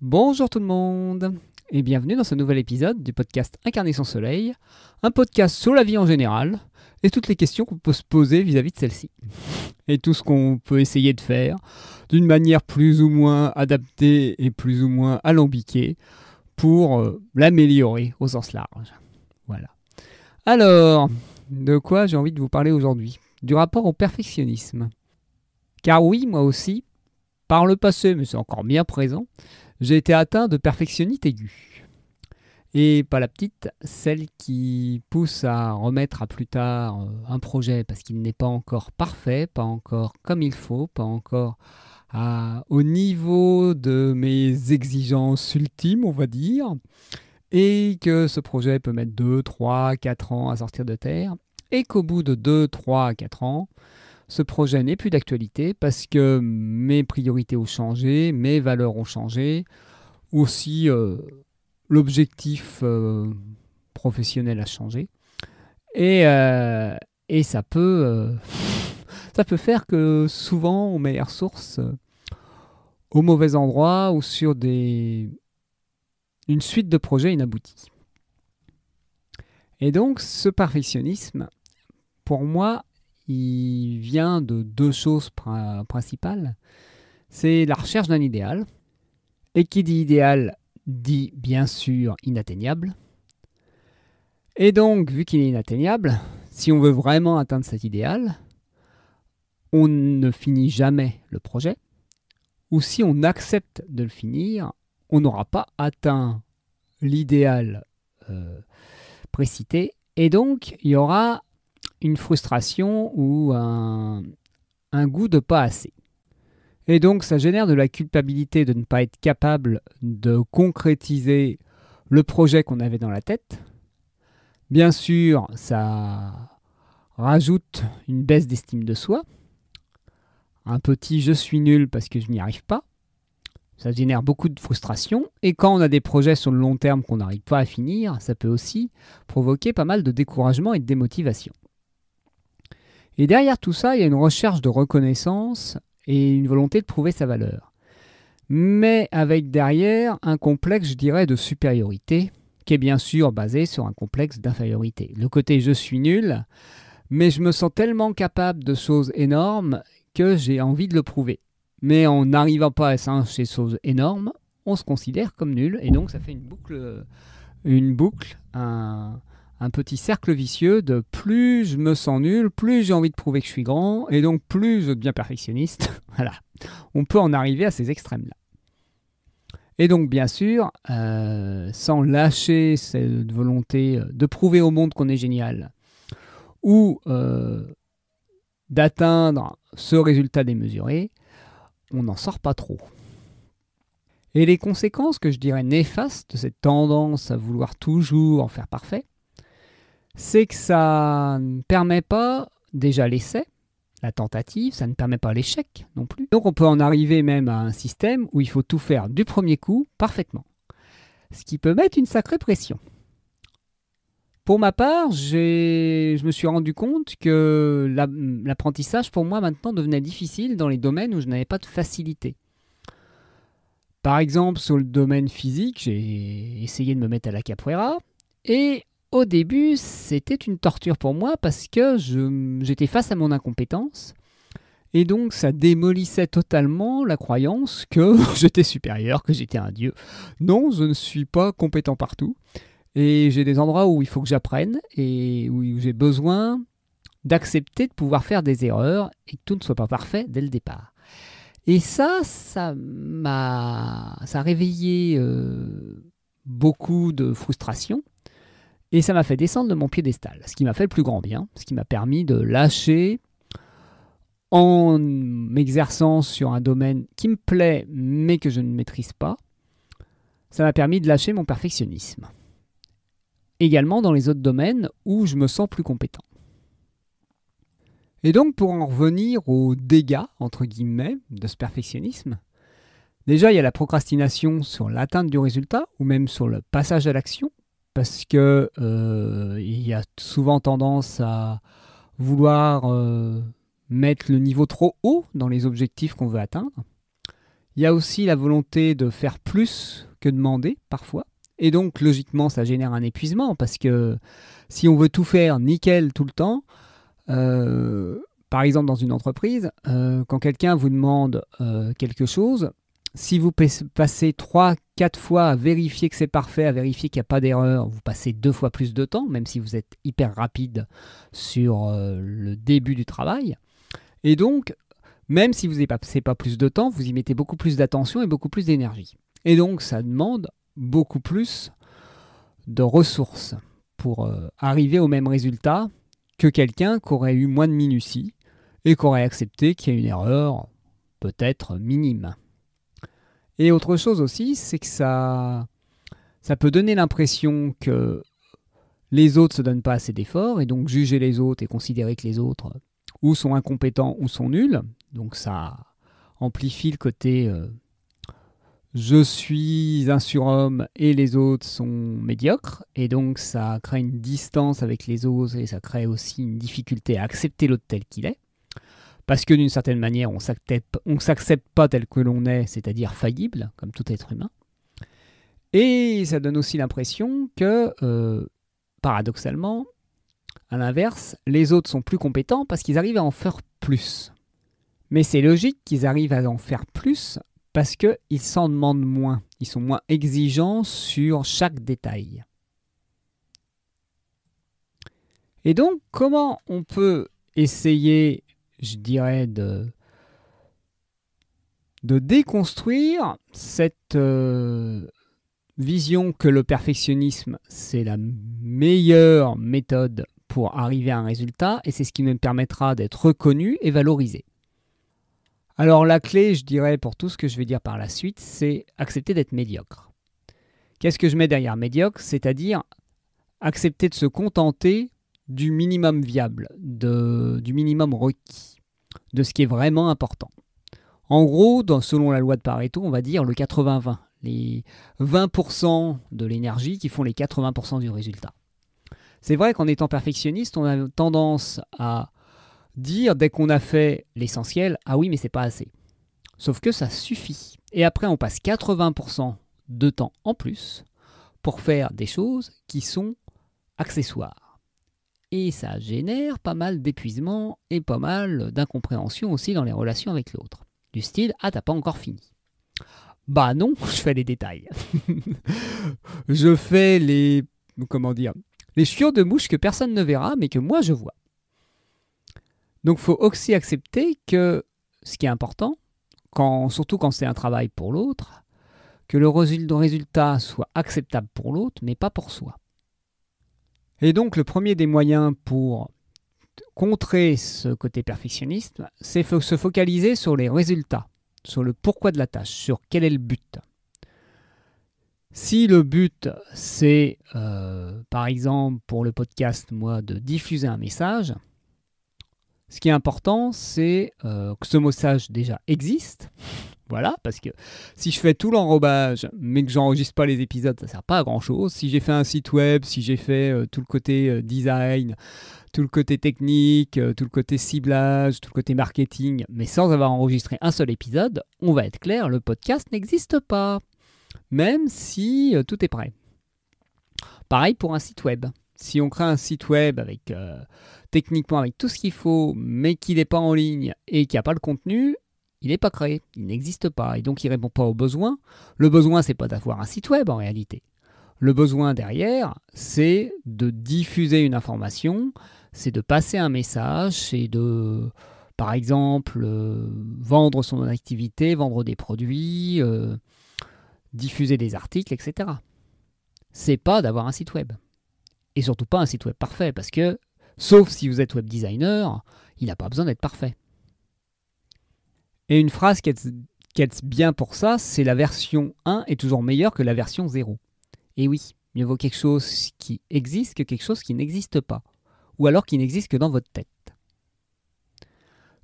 Bonjour tout le monde et bienvenue dans ce nouvel épisode du podcast Incarner son soleil, un podcast sur la vie en général et toutes les questions qu'on peut se poser vis-à-vis de celle-ci. Et tout ce qu'on peut essayer de faire d'une manière plus ou moins adaptée et plus ou moins alambiquée pour l'améliorer au sens large. Voilà. Alors, de quoi j'ai envie de vous parler aujourd'hui ? Du rapport au perfectionnisme. Car oui, moi aussi, par le passé, mais c'est encore bien présent, j'ai été atteint de perfectionnite aiguë. Et pas la petite, celle qui pousse à remettre à plus tard un projet parce qu'il n'est pas encore parfait, pas encore comme il faut, pas encore au niveau de mes exigences ultimes, on va dire, et que ce projet peut mettre 2, 3, 4 ans à sortir de terre, et qu'au bout de 2, 3, 4 ans, ce projet n'est plus d'actualité parce que mes priorités ont changé, mes valeurs ont changé, aussi l'objectif professionnel a changé. Et ça peut faire que souvent on met les ressources au mauvais endroit ou sur une suite de projets inaboutis. Et donc ce perfectionnisme, pour moi, il vient de deux choses principales. C'est la recherche d'un idéal. Et qui dit idéal, dit bien sûr inatteignable. Et donc, vu qu'il est inatteignable, si on veut vraiment atteindre cet idéal, on ne finit jamais le projet. Ou si on accepte de le finir, on n'aura pas atteint l'idéal précité. Et donc, il y aura une frustration ou un goût de pas assez. Et donc, ça génère de la culpabilité de ne pas être capable de concrétiser le projet qu'on avait dans la tête. Bien sûr, ça rajoute une baisse d'estime de soi. Un petit « je suis nul parce que je n'y arrive pas ». Ça génère beaucoup de frustration. Et quand on a des projets sur le long terme qu'on n'arrive pas à finir, ça peut aussi provoquer pas mal de découragement et de démotivation. Et derrière tout ça, il y a une recherche de reconnaissance et une volonté de prouver sa valeur. Mais avec derrière un complexe, je dirais, de supériorité, qui est bien sûr basé sur un complexe d'infériorité. Le côté « je suis nul », mais je me sens tellement capable de choses énormes que j'ai envie de le prouver. Mais en n'arrivant pas à ces choses énormes, on se considère comme nul, et donc ça fait un petit cercle vicieux de plus je me sens nul, plus j'ai envie de prouver que je suis grand, et donc plus je deviens perfectionniste. Voilà. On peut en arriver à ces extrêmes-là. Et donc, bien sûr, sans lâcher cette volonté de prouver au monde qu'on est génial, ou d'atteindre ce résultat démesuré, on n'en sort pas trop. Et les conséquences que je dirais néfastes de cette tendance à vouloir toujours en faire parfait, c'est que ça ne permet pas déjà l'essai, la tentative, ça ne permet pas l'échec non plus. Donc on peut en arriver même à un système où il faut tout faire du premier coup parfaitement, ce qui peut mettre une sacrée pression. Pour ma part, je me suis rendu compte que l'apprentissage pour moi maintenant devenait difficile dans les domaines où je n'avais pas de facilité. Par exemple, sur le domaine physique, j'ai essayé de me mettre à la capoeira et au début, c'était une torture pour moi parce que j'étais face à mon incompétence et donc ça démolissait totalement la croyance que j'étais supérieur, que j'étais un dieu. Non, je ne suis pas compétent partout et j'ai des endroits où il faut que j'apprenne et où j'ai besoin d'accepter de pouvoir faire des erreurs et que tout ne soit pas parfait dès le départ. Et ça a réveillé beaucoup de frustration. Et ça m'a fait descendre de mon piédestal, ce qui m'a fait le plus grand bien, ce qui m'a permis de lâcher en m'exerçant sur un domaine qui me plaît mais que je ne maîtrise pas. Ça m'a permis de lâcher mon perfectionnisme. Également dans les autres domaines où je me sens plus compétent. Et donc pour en revenir aux dégâts, entre guillemets, de ce perfectionnisme, déjà il y a la procrastination sur l'atteinte du résultat ou même sur le passage à l'action. Parce que il y a souvent tendance à vouloir mettre le niveau trop haut dans les objectifs qu'on veut atteindre. Il y a aussi la volonté de faire plus que demander parfois. Et donc, logiquement, ça génère un épuisement parce que si on veut tout faire nickel tout le temps, par exemple dans une entreprise, quand quelqu'un vous demande quelque chose, si vous passez 3-4 fois à vérifier que c'est parfait, à vérifier qu'il n'y a pas d'erreur, vous passez 2 fois plus de temps, même si vous êtes hyper rapide sur le début du travail. Et donc, même si vous n'y passez pas plus de temps, vous y mettez beaucoup plus d'attention et beaucoup plus d'énergie. Et donc, ça demande beaucoup plus de ressources pour arriver au même résultat que quelqu'un qui aurait eu moins de minutie et qui aurait accepté qu'il y ait une erreur peut-être minime. Et autre chose aussi, c'est que ça peut donner l'impression que les autres ne se donnent pas assez d'efforts, et donc juger les autres et considérer que les autres ou sont incompétents ou sont nuls. Donc ça amplifie le côté je suis un surhomme et les autres sont médiocres, et donc ça crée une distance avec les autres et ça crée aussi une difficulté à accepter l'autre tel qu'il est. Parce que d'une certaine manière, on ne s'accepte pas tel que l'on est, c'est-à-dire faillible, comme tout être humain. Et ça donne aussi l'impression que, paradoxalement, à l'inverse, les autres sont plus compétents parce qu'ils arrivent à en faire plus. Mais c'est logique qu'ils arrivent à en faire plus parce qu'ils s'en demandent moins. Ils sont moins exigeants sur chaque détail. Et donc, comment on peut essayer, je dirais, de déconstruire cette vision que le perfectionnisme, c'est la meilleure méthode pour arriver à un résultat, et c'est ce qui nous permettra d'être reconnu et valorisé. Alors la clé, je dirais, pour tout ce que je vais dire par la suite, c'est accepter d'être médiocre. Qu'est-ce que je mets derrière médiocre? C'est-à-dire accepter de se contenter du minimum viable, du minimum requis, de ce qui est vraiment important. En gros, selon la loi de Pareto, on va dire le 80-20, les 20% de l'énergie qui font les 80% du résultat. C'est vrai qu'en étant perfectionniste, on a tendance à dire dès qu'on a fait l'essentiel, ah oui, mais c'est pas assez. Sauf que ça suffit. Et après, on passe 80% de temps en plus pour faire des choses qui sont accessoires. Et ça génère pas mal d'épuisement et pas mal d'incompréhension aussi dans les relations avec l'autre. Du style, ah, t'as pas encore fini. Bah non, je fais les détails. Je fais les chiures de mouche que personne ne verra, mais que moi je vois. Donc il faut aussi accepter que ce qui est important, surtout quand c'est un travail pour l'autre, que le résultat soit acceptable pour l'autre, mais pas pour soi. Et donc le premier des moyens pour contrer ce côté perfectionniste, c'est se focaliser sur les résultats, sur le pourquoi de la tâche, sur quel est le but. Si le but, c'est, par exemple, pour le podcast, moi, de diffuser un message, ce qui est important, c'est que ce message déjà existe. Voilà, parce que si je fais tout l'enrobage, mais que j'enregistre pas les épisodes, ça ne sert pas à grand-chose. Si j'ai fait un site web, si j'ai fait tout le côté design, tout le côté technique, tout le côté ciblage, tout le côté marketing, mais sans avoir enregistré un seul épisode, on va être clair, le podcast n'existe pas. Même si tout est prêt. Pareil pour un site web. Si on crée un site web avec techniquement avec tout ce qu'il faut, mais qu'il n'est pas en ligne et qu'il n'y a pas le contenu, il n'est pas créé, il n'existe pas, et donc il ne répond pas aux besoins. Le besoin, c'est pas d'avoir un site web en réalité. Le besoin derrière, c'est de diffuser une information, c'est de passer un message, c'est de, par exemple, vendre son activité, vendre des produits, diffuser des articles, etc. C'est pas d'avoir un site web. Et surtout pas un site web parfait, parce que, sauf si vous êtes web designer, il n'a pas besoin d'être parfait. Et une phrase qui est bien pour ça, c'est la version 1 est toujours meilleure que la version 0. Et oui, mieux vaut quelque chose qui existe que quelque chose qui n'existe pas. Ou alors qui n'existe que dans votre tête.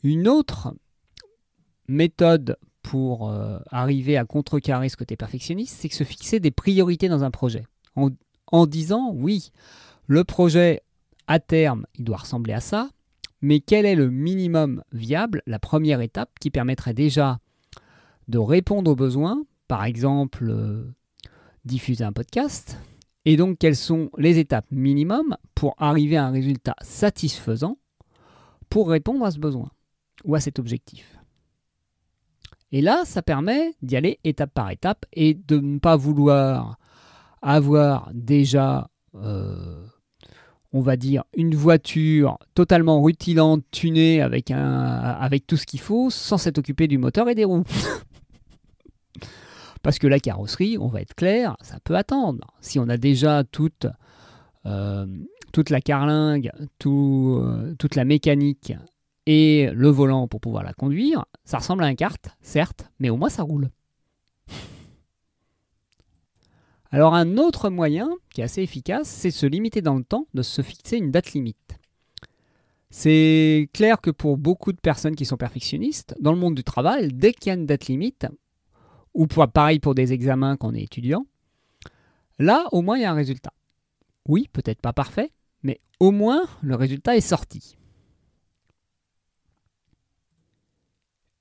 Une autre méthode pour arriver à contrecarrer ce côté perfectionniste, c'est que se fixer des priorités dans un projet. En disant, oui, le projet, à terme, il doit ressembler à ça, mais quel est le minimum viable, la première étape qui permettrait déjà de répondre aux besoins, par exemple diffuser un podcast, et donc quelles sont les étapes minimum pour arriver à un résultat satisfaisant pour répondre à ce besoin ou à cet objectif. Et là, ça permet d'y aller étape par étape et de ne pas vouloir avoir déjà, on va dire, une voiture totalement rutilante, tunée avec tout ce qu'il faut, sans s'être occupé du moteur et des roues. Parce que la carrosserie, on va être clair, ça peut attendre. Si on a déjà toute la carlingue, toute la mécanique et le volant pour pouvoir la conduire, ça ressemble à un kart, certes, mais au moins ça roule. Alors un autre moyen qui est assez efficace, c'est de se limiter dans le temps, de se fixer une date limite. C'est clair que pour beaucoup de personnes qui sont perfectionnistes, dans le monde du travail, dès qu'il y a une date limite, ou pareil pour des examens quand on est étudiant, là au moins il y a un résultat. Oui, peut-être pas parfait, mais au moins le résultat est sorti.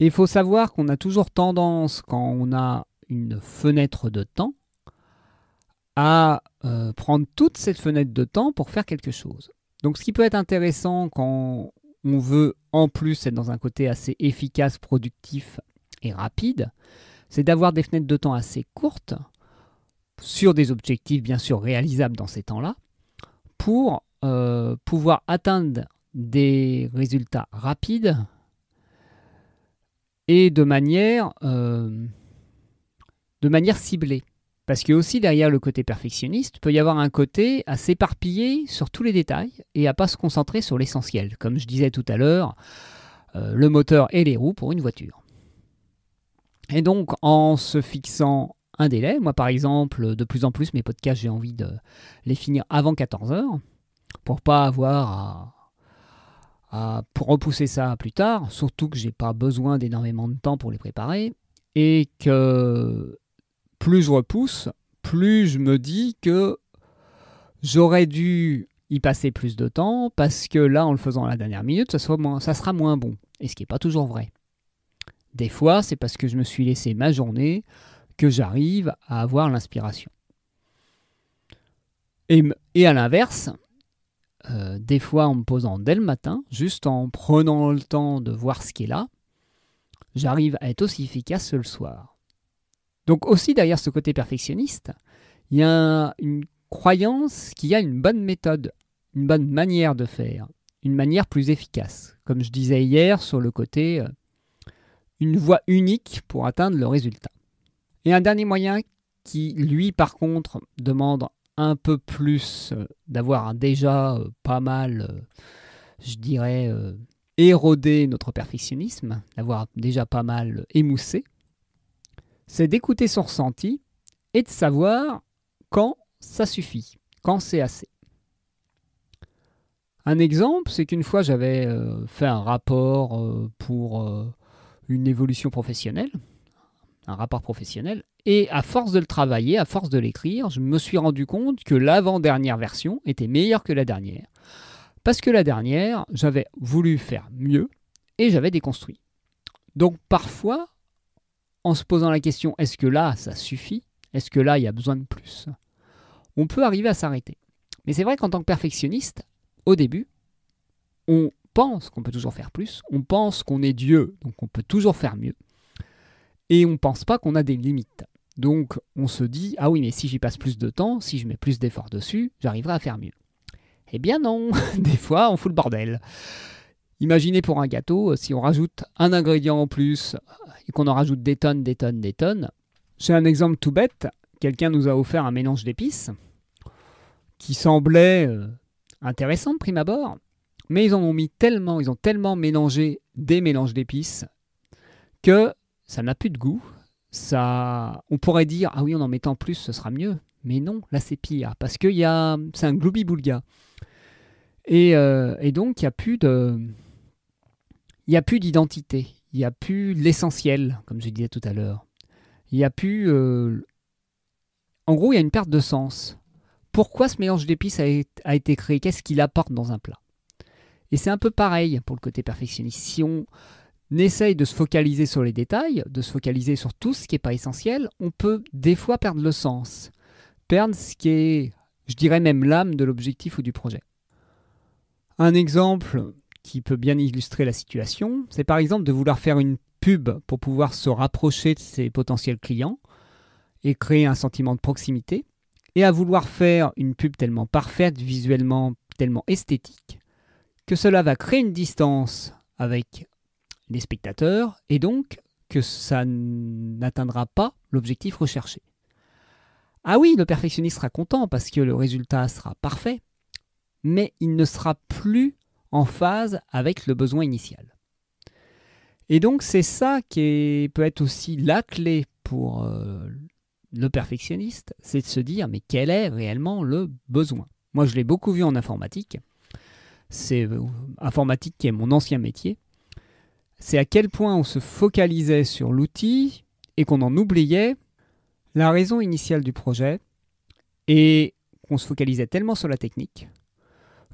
Il faut savoir qu'on a toujours tendance, quand on a une fenêtre de temps, à prendre toute cette fenêtre de temps pour faire quelque chose. Donc ce qui peut être intéressant quand on veut en plus être dans un côté assez efficace, productif et rapide, c'est d'avoir des fenêtres de temps assez courtes, sur des objectifs bien sûr réalisables dans ces temps-là, pour pouvoir atteindre des résultats rapides et de manière ciblée. Parce que aussi derrière le côté perfectionniste, peut y avoir un côté à s'éparpiller sur tous les détails et à ne pas se concentrer sur l'essentiel. Comme je disais tout à l'heure, le moteur et les roues pour une voiture. Et donc en se fixant un délai, moi par exemple, de plus en plus mes podcasts, j'ai envie de les finir avant 14h pour pas avoir pour repousser ça plus tard, surtout que j'ai pas besoin d'énormément de temps pour les préparer et que plus je repousse, plus je me dis que j'aurais dû y passer plus de temps parce que là, en le faisant à la dernière minute, ça sera moins bon. Et ce qui n'est pas toujours vrai. Des fois, c'est parce que je me suis laissé ma journée que j'arrive à avoir l'inspiration. Et à l'inverse, des fois, en me posant dès le matin, juste en prenant le temps de voir ce qui est là, j'arrive à être aussi efficace le soir. Donc aussi, derrière ce côté perfectionniste, il y a une croyance qu'il y a une bonne méthode, une bonne manière de faire, une manière plus efficace. Comme je disais hier sur le côté, une voie unique pour atteindre le résultat. Et un dernier moyen qui, lui, par contre, demande un peu plus d'avoir déjà pas mal, je dirais, érodé notre perfectionnisme, d'avoir déjà pas mal émoussé, c'est d'écouter son ressenti et de savoir quand ça suffit, quand c'est assez. Un exemple, c'est qu'une fois j'avais fait un rapport pour une évolution professionnelle, un rapport professionnel, et à force de le travailler, à force de l'écrire, je me suis rendu compte que l'avant-dernière version était meilleure que la dernière. Parce que la dernière, j'avais voulu faire mieux et j'avais déconstruit. Donc parfois, en se posant la question, est-ce que là, ça suffit ? Est-ce que là, il y a besoin de plus ? On peut arriver à s'arrêter. Mais c'est vrai qu'en tant que perfectionniste, au début, on pense qu'on peut toujours faire plus, on pense qu'on est Dieu, donc on peut toujours faire mieux. Et on ne pense pas qu'on a des limites. Donc on se dit, ah oui, mais si j'y passe plus de temps, si je mets plus d'efforts dessus, j'arriverai à faire mieux. Eh bien non, des fois on fout le bordel. Imaginez pour un gâteau, si on rajoute un ingrédient en plus et qu'on en rajoute des tonnes. J'ai un exemple tout bête, quelqu'un nous a offert un mélange d'épices qui semblait intéressant de prime abord, mais ils ont tellement mélangé des mélanges d'épices que ça n'a plus de goût. On pourrait dire, ah oui, en mettant plus, ce sera mieux. Mais non, là c'est pire, parce que c'est un gloubi-boulga. Et donc, il n'y a plus d'identité, il n'y a plus l'essentiel, comme je disais tout à l'heure. Il n'y a plus... En gros, il y a une perte de sens. Pourquoi ce mélange d'épices a été créé ? Qu'est-ce qu'il apporte dans un plat ? Et c'est un peu pareil pour le côté perfectionniste. Si on essaye de se focaliser sur les détails, de se focaliser sur tout ce qui n'est pas essentiel, on peut des fois perdre le sens, perdre ce qui est, je dirais même l'âme de l'objectif ou du projet. Un exemple qui peut bien illustrer la situation, c'est par exemple de vouloir faire une pub pour pouvoir se rapprocher de ses potentiels clients et créer un sentiment de proximité, et à vouloir faire une pub tellement parfaite, visuellement tellement esthétique, que cela va créer une distance avec les spectateurs et donc que ça n'atteindra pas l'objectif recherché. Ah oui, le perfectionniste sera content parce que le résultat sera parfait, mais il ne sera plus en phase avec le besoin initial. Et donc c'est ça qui peut être aussi la clé pour le perfectionniste, c'est de se dire mais quel est réellement le besoin. Moi je l'ai beaucoup vu en informatique, c'est informatique qui est mon ancien métier, c'est à quel point on se focalisait sur l'outil et qu'on en oubliait la raison initiale du projet et qu'on se focalisait tellement sur la technique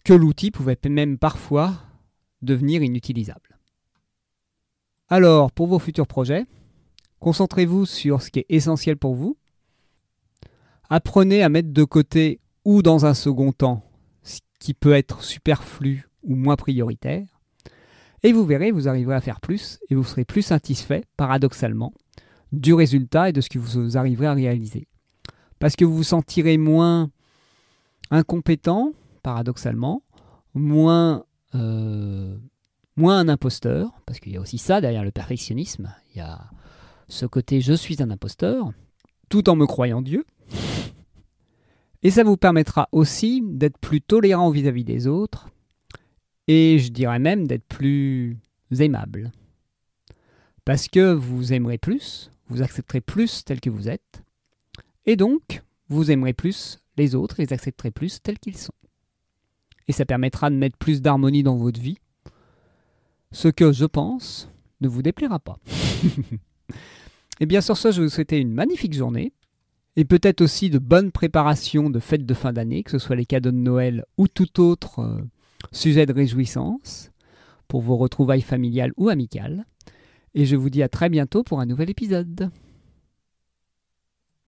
que l'outil pouvait même parfois devenir inutilisable. Alors, pour vos futurs projets, concentrez-vous sur ce qui est essentiel pour vous. Apprenez à mettre de côté ou dans un second temps ce qui peut être superflu ou moins prioritaire. Et vous verrez, vous arriverez à faire plus et vous serez plus satisfait, paradoxalement, du résultat et de ce que vous arriverez à réaliser. Parce que vous vous sentirez moins incompétent, paradoxalement, moins un imposteur, parce qu'il y a aussi ça derrière le perfectionnisme, il y a ce côté « je suis un imposteur », tout en me croyant Dieu. Et ça vous permettra aussi d'être plus tolérant vis-à-vis des autres, et je dirais même d'être plus aimable. Parce que vous aimerez plus, vous accepterez plus tel que vous êtes, et donc vous aimerez plus les autres et les accepterez plus tels qu'ils sont. Et ça permettra de mettre plus d'harmonie dans votre vie, ce que, je pense, ne vous déplaira pas. Et bien sur ce, je vais vous souhaiter une magnifique journée, et peut-être aussi de bonnes préparations de fêtes de fin d'année, que ce soit les cadeaux de Noël ou tout autre sujet de réjouissance, pour vos retrouvailles familiales ou amicales. Et je vous dis à très bientôt pour un nouvel épisode.